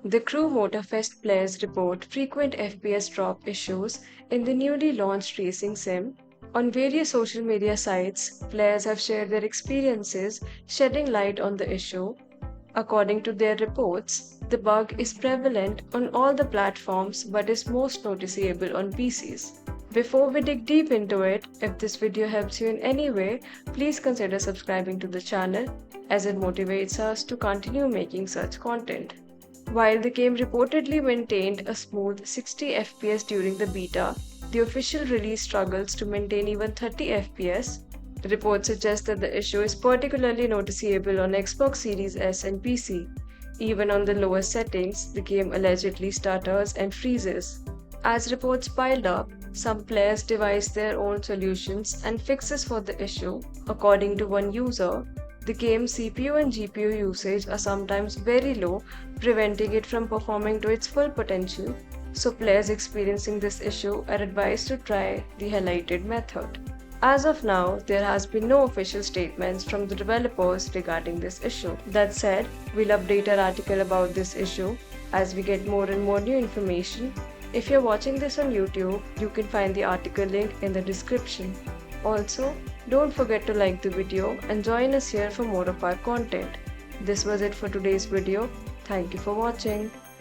The Crew Motorfest players report frequent FPS drop issues in the newly launched racing sim. On various social media sites, players have shared their experiences, shedding light on the issue. According to their reports, the bug is prevalent on all the platforms but is most noticeable on PCs. Before we dig deep into it, if this video helps you in any way, please consider subscribing to the channel as it motivates us to continue making such content. While the game reportedly maintained a smooth 60 FPS during the beta, the official release struggles to maintain even 30 FPS. The report suggests that the issue is particularly noticeable on Xbox Series S and PC. Even on the lowest settings, the game allegedly stutters and freezes. As reports piled up, some players devised their own solutions and fixes for the issue. According to one user, the game's CPU and GPU usage are sometimes very low, preventing it from performing to its full potential, so players experiencing this issue are advised to try the highlighted method. As of now, there has been no official statements from the developers regarding this issue. That said, we'll update our article about this issue as we get more and more new information. If you're watching this on YouTube, you can find the article link in the description. Also, don't forget to like the video and join us here for more of our content. This was it for today's video. Thank you for watching.